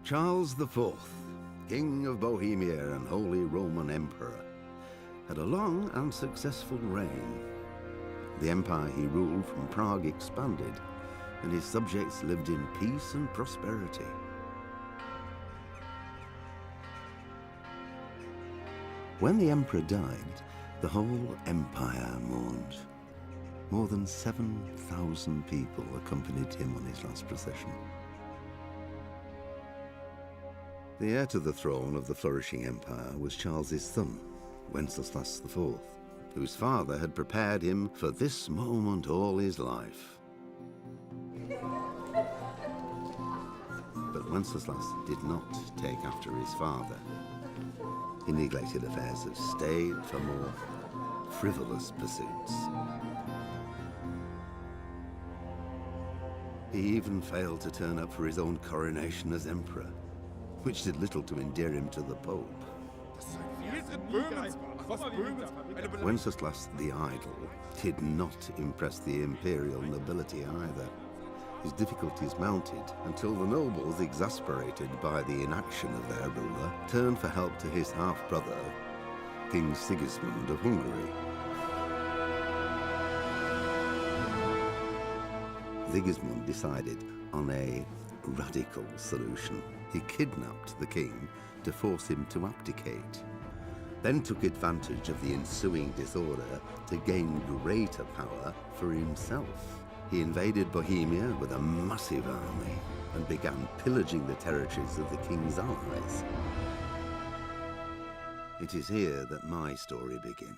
Charles IV, King of Bohemia and Holy Roman Emperor, had a long and successful reign. The empire he ruled from Prague expanded, and his subjects lived in peace and prosperity. When the emperor died, the whole empire mourned. More than 7,000 people accompanied him on his last procession. The heir to the throne of the flourishing empire was Charles's son, Wenceslas IV, whose father had prepared him for this moment all his life. But Wenceslas did not take after his father. He neglected affairs of state for more frivolous pursuits. He even failed to turn up for his own coronation as emperor, which did little to endear him to the Pope. Wenceslas the Idle did not impress the imperial nobility either. His difficulties mounted until the nobles, exasperated by the inaction of their ruler, turned for help to his half-brother, King Sigismund of Hungary. Sigismund decided on a radical solution. He kidnapped the king to force him to abdicate, then took advantage of the ensuing disorder to gain greater power for himself. He invaded Bohemia with a massive army and began pillaging the territories of the king's allies. It is here that my story begins.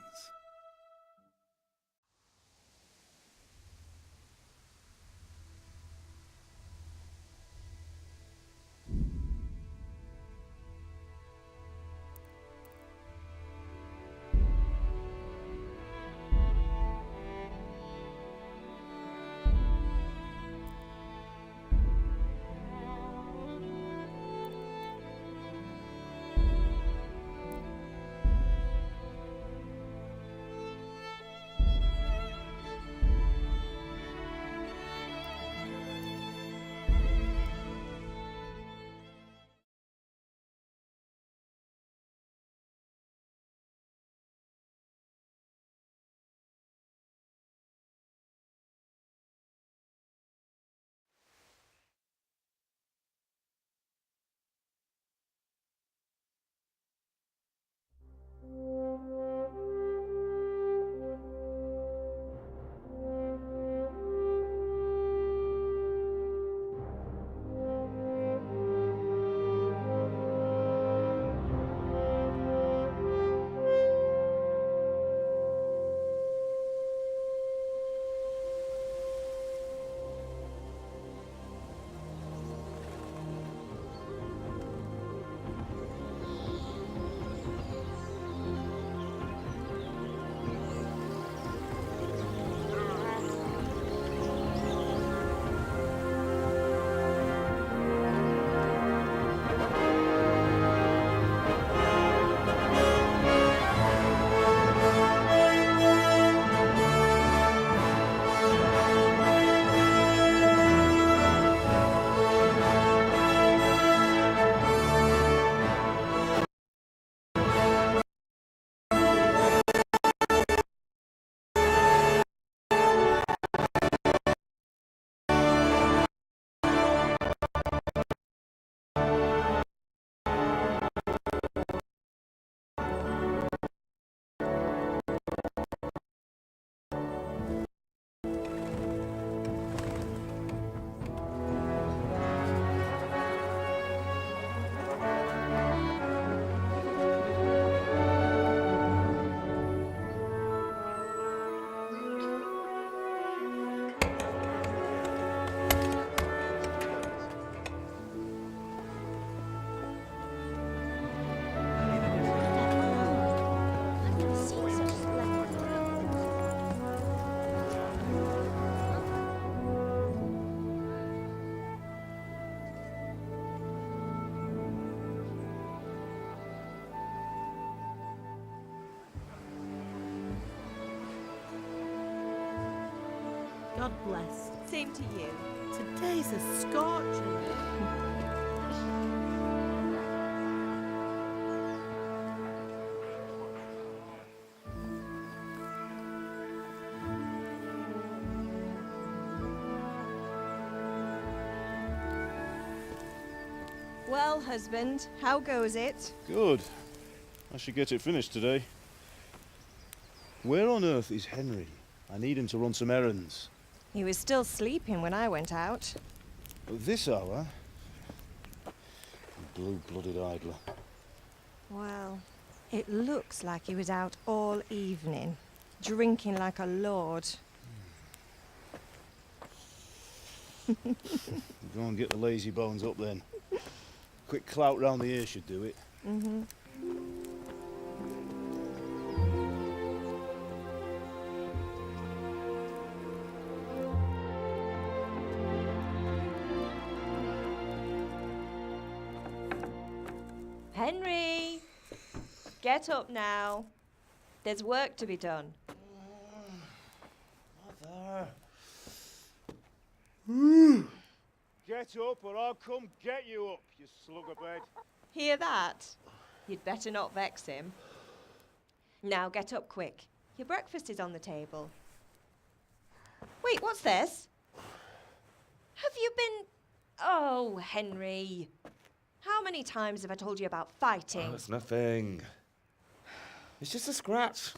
God bless. Same to you. Today's a scorcher. Well, husband, how goes it? Good. I should get it finished today. Where on earth is Henry? I need him to run some errands. He was still sleeping when I went out. At this hour? Blue-blooded idler. Well, it looks like he was out all evening, drinking like a lord. Go and get the lazy bones up then. Quick clout round the ear should do it. Mm-hmm. Henry! Get up now. There's work to be done. Mother. Get up or I'll come get you up, you slug of bed. Hear that? You'd better not vex him. Now get up quick. Your breakfast is on the table. Wait, what's this? Have you been... Oh, Henry. How many times have I told you about fighting? Oh, it's nothing. It's just a scratch.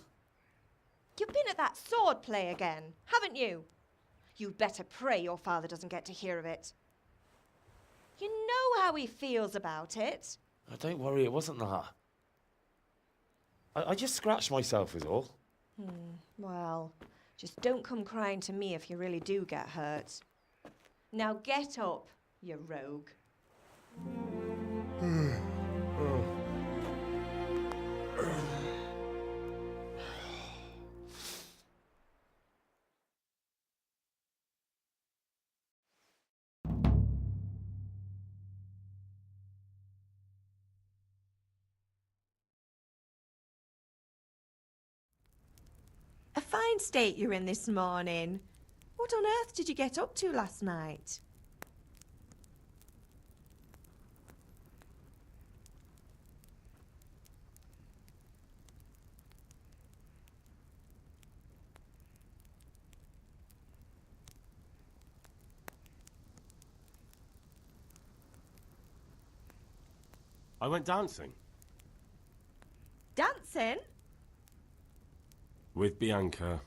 You've been at that sword play again, haven't you? You'd better pray your father doesn't get to hear of it. You know how he feels about it. Oh, don't worry, it wasn't that. I just scratched myself is all. Well, just don't come crying to me if you really do get hurt. Now get up, you rogue. A fine state you're in this morning. What on earth did you get up to last night? I went dancing. Dancing? With Bianca.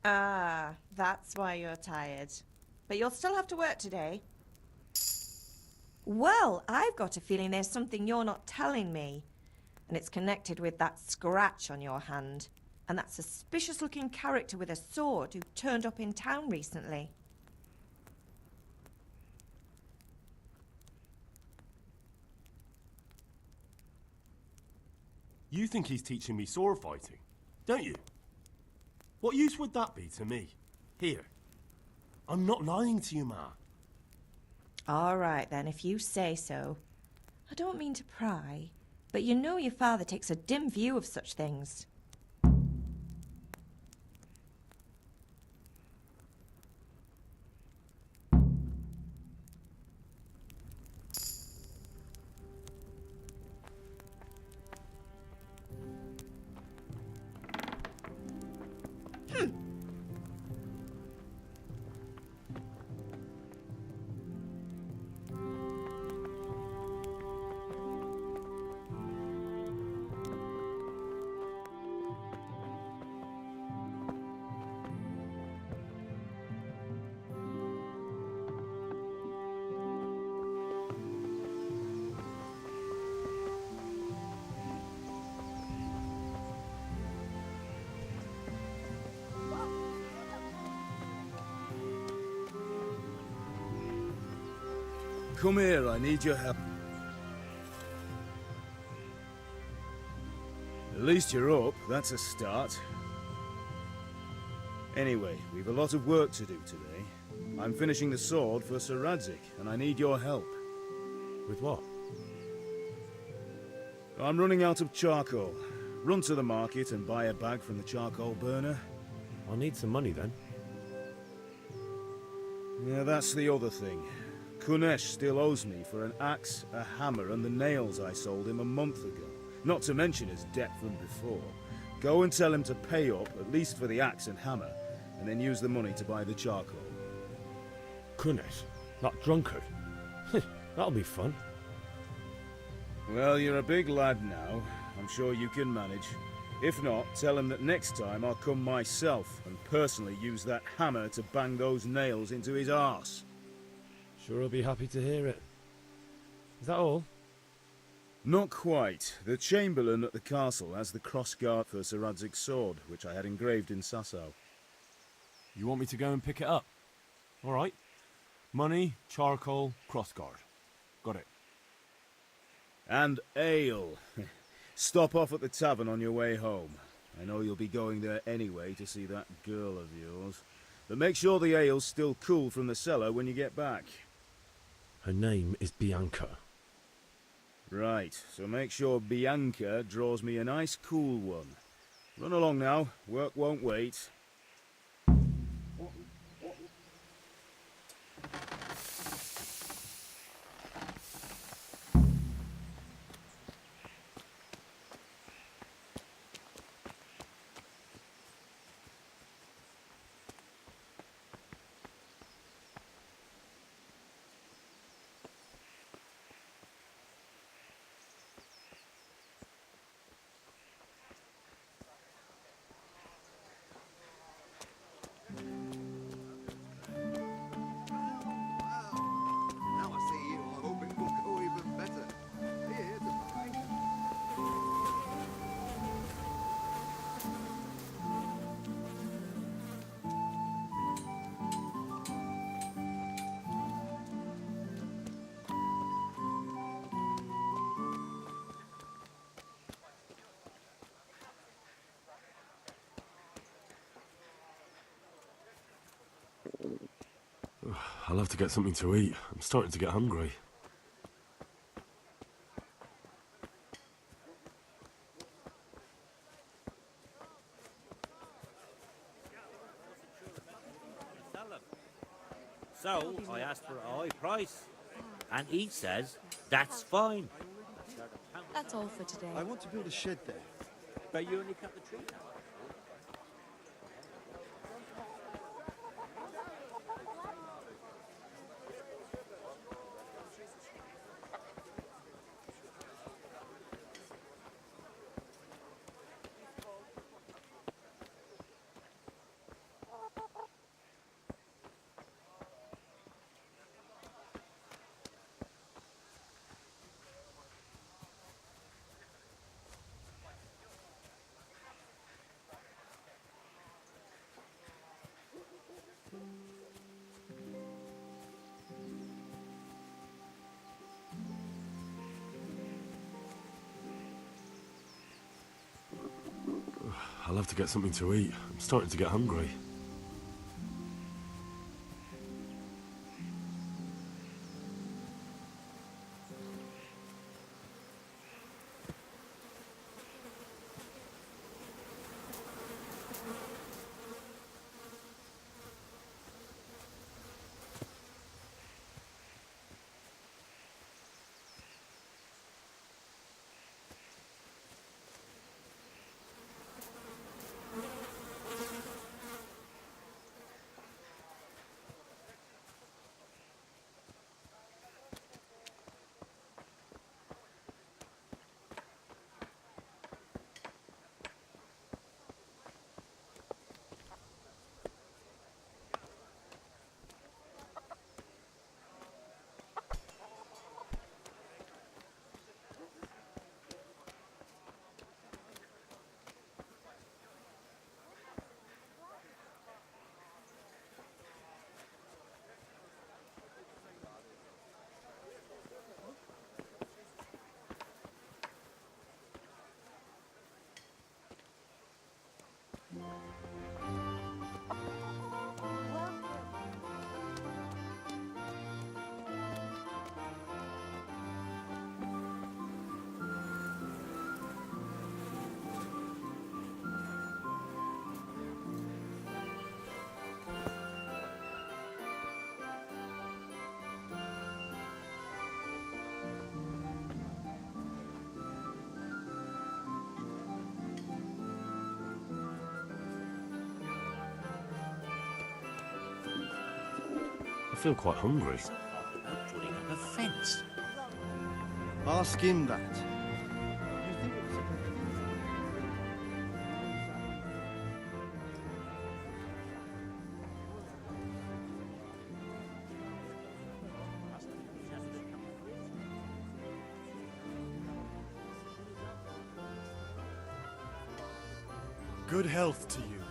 Ah, that's why you're tired. But you'll still have to work today. Well, I've got a feeling there's something you're not telling me. And it's connected with that scratch on your hand. And that suspicious-looking character with a sword who turned up in town recently. You think he's teaching me sword fighting, don't you? What use would that be to me? Here. I'm not lying to you, Ma. All right, then, if you say so. I don't mean to pry, but you know your father takes a dim view of such things. Come here, I need your help. At least you're up, that's a start. Anyway, we've a lot of work to do today. I'm finishing the sword for Sir Radzik, and I need your help. With what? I'm running out of charcoal. Run to the market and buy a bag from the charcoal burner. I'll need some money then. Yeah, that's the other thing. Kunesh still owes me for an axe, a hammer, and the nails I sold him a month ago. Not to mention his debt from before. Go and tell him to pay up, at least for the axe and hammer, and then use the money to buy the charcoal. Kunesh? That drunkard? That'll be fun. Well, you're a big lad now. I'm sure you can manage. If not, tell him that next time I'll come myself and personally use that hammer to bang those nails into his arse. Sure he'll be happy to hear it. Is that all? Not quite. The Chamberlain at the castle has the crossguard for Sir Radzig's sword, which I had engraved in Sasau. You want me to go and pick it up? All right. Money, charcoal, crossguard. Got it. And ale. Stop off at the tavern on your way home. I know you'll be going there anyway to see that girl of yours. But make sure the ale's still cool from the cellar when you get back. Her name is Bianca. Right, so make sure Bianca draws me a nice cool one. Run along now, work won't wait. Now I see you, I hope it will go even better. Here to buy. I'll have to get something to eat. I'm starting to get hungry. So I asked for a high price, and he says that's fine. That's all for today. I want to build a shed there. But you only cut the tree down. I'll have to get something to eat. I'm starting to get hungry. I feel quite hungry. About putting up a fence? Ask him that. Good health to you.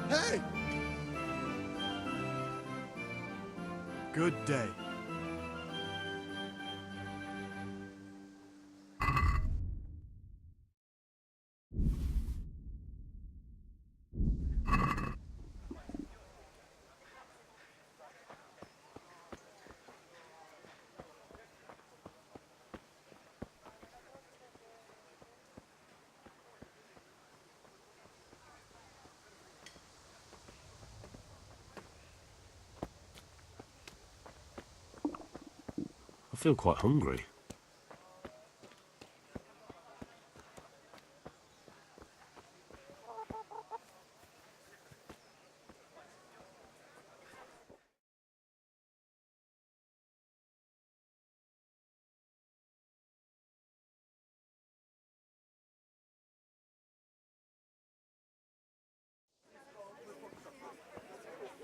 Hey! Good day. I feel quite hungry.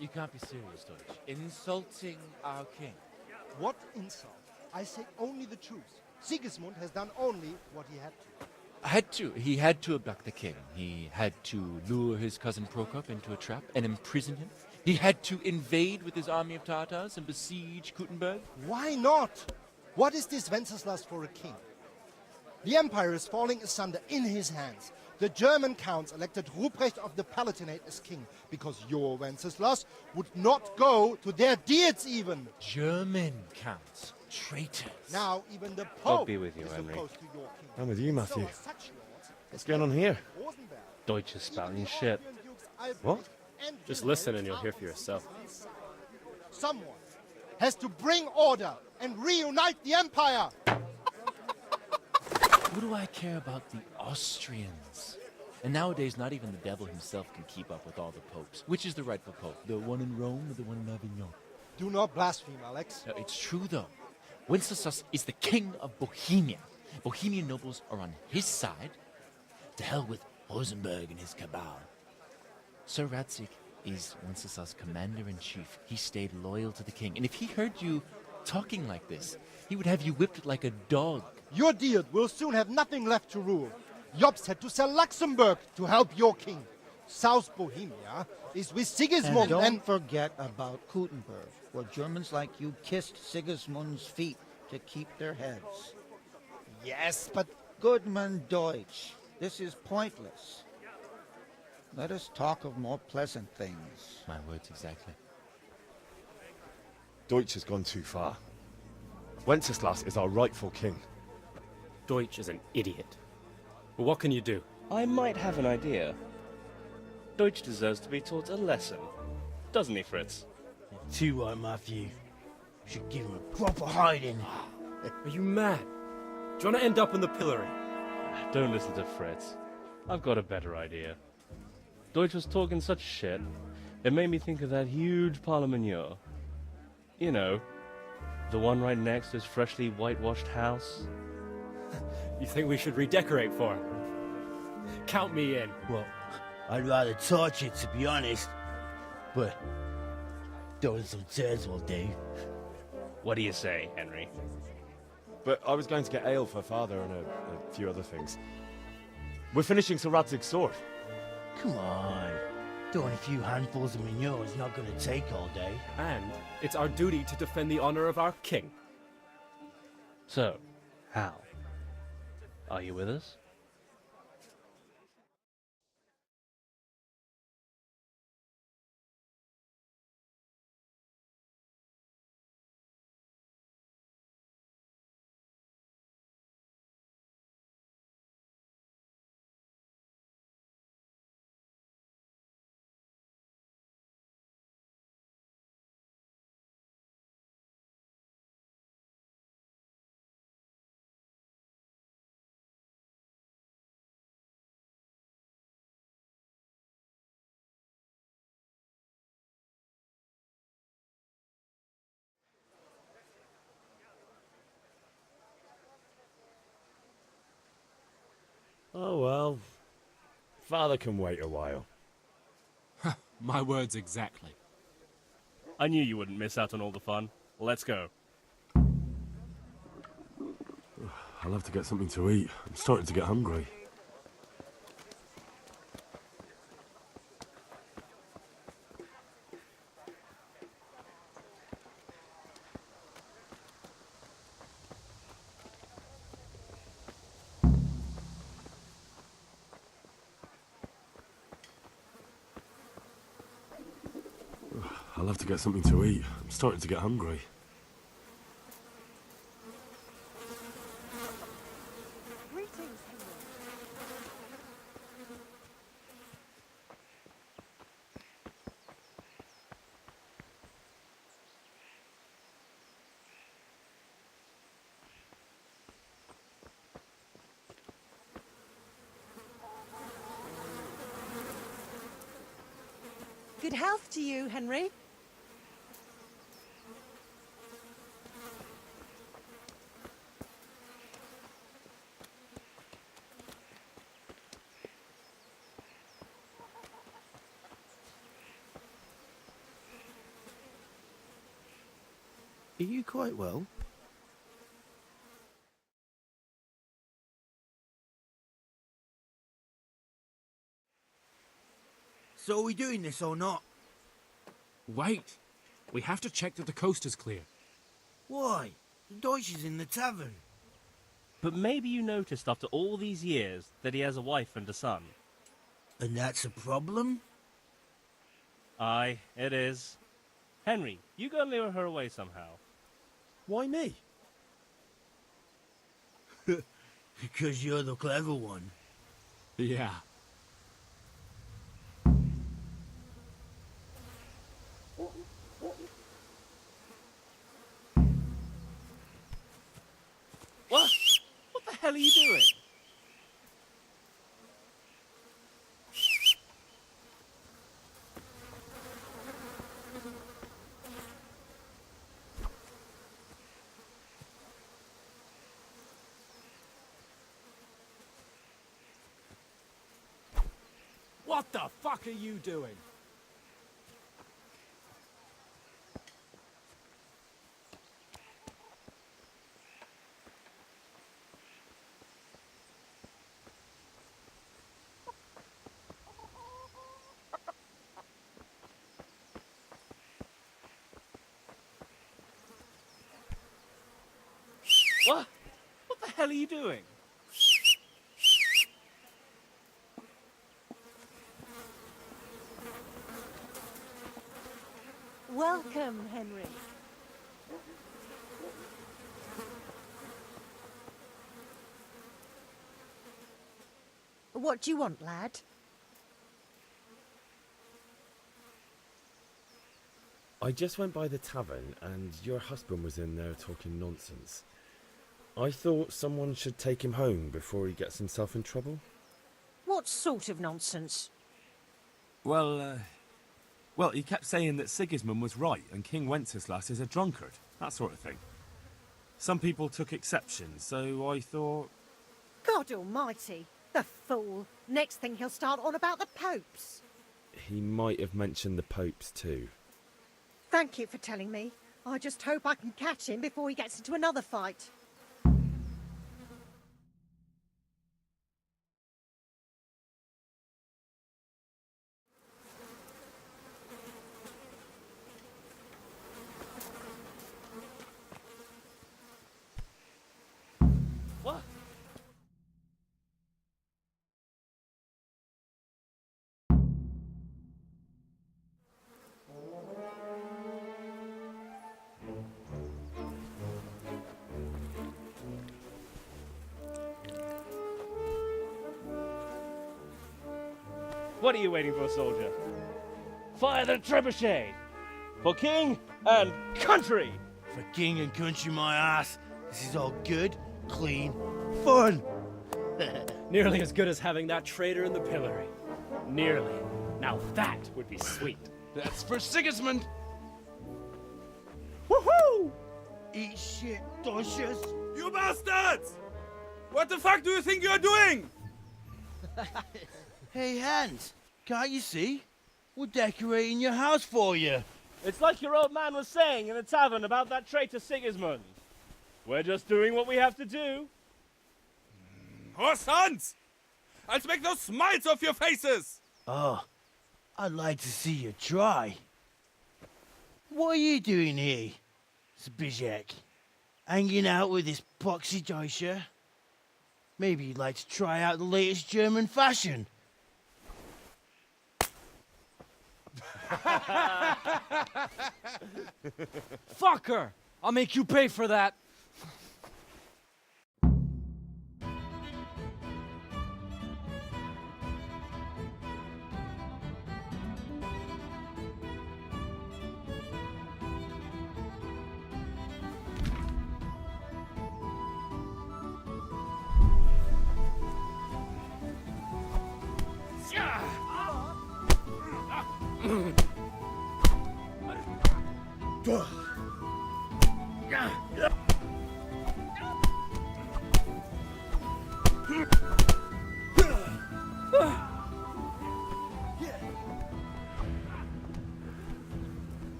You can't be serious, Deutsch. Insulting our king. What insult? I say only the truth. Sigismund has done only what he had to. He had to abduct the king. He had to lure his cousin Prokop into a trap and imprison him. He had to invade with his army of Tatars and besiege Kuttenberg. Why not? What is this Wenceslas for a king? The empire is falling asunder in his hands. The German counts elected Ruprecht of the Palatinate as king because your Wenceslas would not go to their deeds even. German counts. Traitors. Now even the I'll Pope be with you, is Henry. opposed to your king. I'm with you, Matthew. So are such lords What's as going on here? Rosenberg, Deutsch is spouting shit. What? and Just Wilhelm listen and you'll hear for yourself. Someone has to bring order and reunite the empire. What do I care about the Austrians? And nowadays, not even the devil himself can keep up with all the popes. Which is the rightful pope? The one in Rome or the one in Avignon? Do not blaspheme, Alex. No, it's true, though. Wenceslas is the king of Bohemia. Bohemian nobles are on his side. To hell with Rosenberg and his cabal. Sir Radzig is Wenceslas' commander-in-chief. He stayed loyal to the king. And if he heard you talking like this, he would have you whipped like a dog. Your deed will soon have nothing left to rule. Jobst had to sell Luxembourg to help your king. South Bohemia is with Sigismund And don't forget about Kuttenberg, where Germans like you kissed Sigismund's feet to keep their heads. Yes, but Goodman Deutsch, this is pointless. Let us talk of more pleasant things. My words exactly. Deutsch has gone too far. Wenceslas is our rightful king. Deutsch is an idiot. But what can you do? I might have an idea. Deutsch deserves to be taught a lesson. Doesn't he, Fritz? Too right, Matthew. Should give him a proper hiding. Are you mad? Do you want to end up in the pillory? Don't listen to Fritz. I've got a better idea. Deutsch was talking such shit, it made me think of that huge parliament. You know, the one right next to his freshly whitewashed house. You think we should redecorate for him? Count me in. Well, I'd rather torch it, to be honest. But throwing some tears will do. What do you say, Henry? But I was going to get ale for father and a few other things. We're finishing Sir Radzig's sword. Come on. Throwing a few handfuls of manure is not going to take all day. And it's our duty to defend the honor of our king. So, Hal, are you with us? Oh well. Father can wait a while. My words exactly. I knew you wouldn't miss out on all the fun. Let's go. I'll have to get something to eat. I'm starting to get hungry. I'll have to get something to eat. I'm starting to get hungry. Greetings, Henry. Good health to you, Henry. Are you quite well? So are we doing this or not? Wait. We have to check that the coast is clear. Why? The Deutsch is in the tavern. But maybe you noticed after all these years that he has a wife and a son. And that's a problem? Aye, it is. Henry, you go and lure her away somehow. Why me? Because you're the clever one. Yeah. What? What the hell are you doing? What the fuck are you doing? What? What the hell are you doing? Welcome, Henry. What do you want, lad? I just went by the tavern and your husband was in there talking nonsense. I thought someone should take him home before he gets himself in trouble. What sort of nonsense? Well, he kept saying that Sigismund was right and King Wenceslas is a drunkard, that sort of thing. Some people took exception, so I thought... God almighty, the fool. Next thing he'll start on about the popes. He might have mentioned the popes too. Thank you for telling me. I just hope I can catch him before he gets into another fight. What are you waiting for, soldier? Fire the trebuchet! For king and country! For king and country, my ass. This is all good, clean, fun. Nearly as good as having that traitor in the pillory. Nearly. Now that would be sweet. That's for Sigismund! Woohoo! Eat shit, Docious. You bastards! What the fuck do you think you're doing? Hey, Hans, can't you see? We're decorating your house for you. It's like your old man was saying in the tavern about that traitor Sigismund. We're just doing what we have to do. Oh, sons! I'll make those smiles off your faces! Oh, I'd like to see you try. What are you doing here, Zbigniew? Hanging out with this poxy Deutscher? Maybe you'd like to try out the latest German fashion. Fuck her! I'll make you pay for that!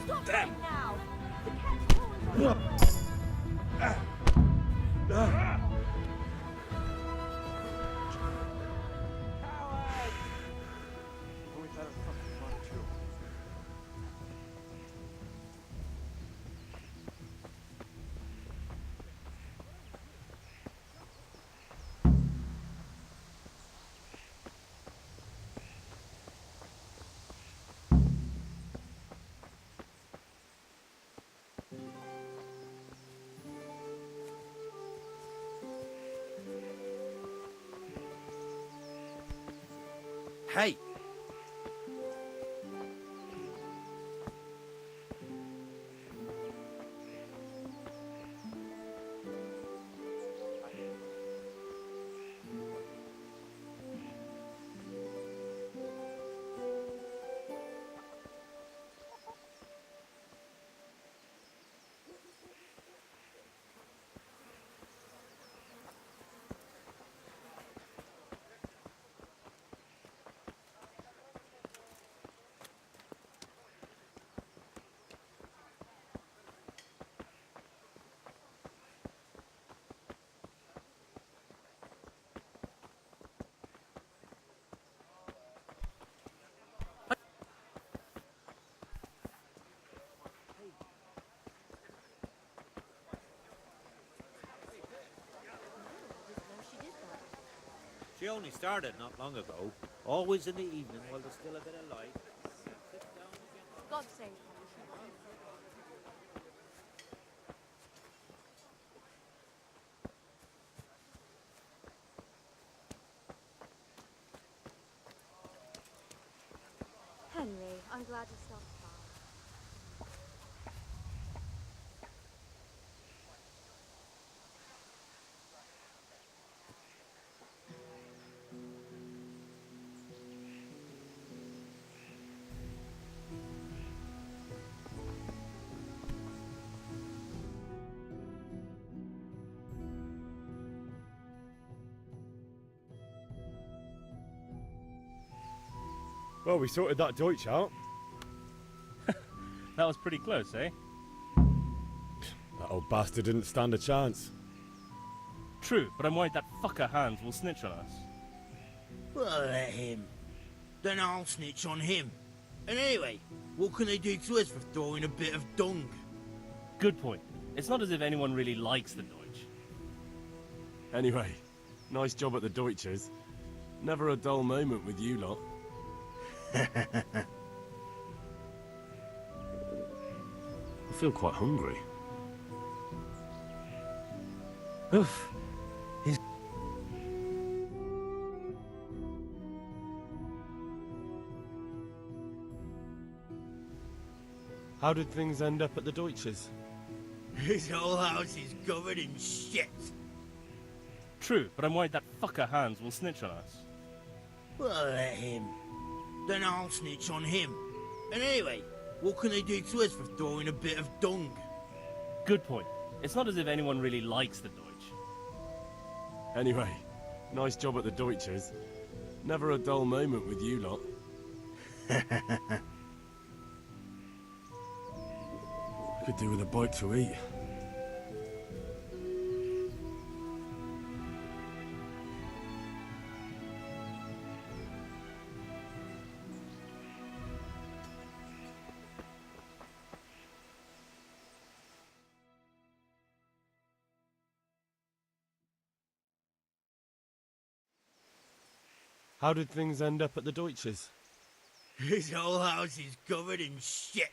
Stop right now! The cat's pulling on. Hey! She only started not long ago. Always in the evening while there's still a bit of light. God save Henry, I'm glad you stopped by. Well, we sorted that Deutsch out. That was pretty close, eh? That old bastard didn't stand a chance. True, but I'm worried that fucker Hans will snitch on us. Well, let him. Then I'll snitch on him. And anyway, what can they do to us for throwing a bit of dung? Good point. It's not as if anyone really likes the Deutsch. Anyway, nice job at the Deutschers. Never a dull moment with you lot. I feel quite hungry. Oof. How did things end up at the Deutsches? His whole house is covered in shit. True, but I'm worried that fucker Hans will snitch on us. Well, let him. Then I'll snitch on him. And anyway, what can they do to us for throwing a bit of dung? Good point. It's not as if anyone really likes the Deutsch. Anyway, nice job at the Deutsches. Never a dull moment with you lot. Could do with a bite to eat. How did things end up at the Deutsches? His whole house is covered in shit.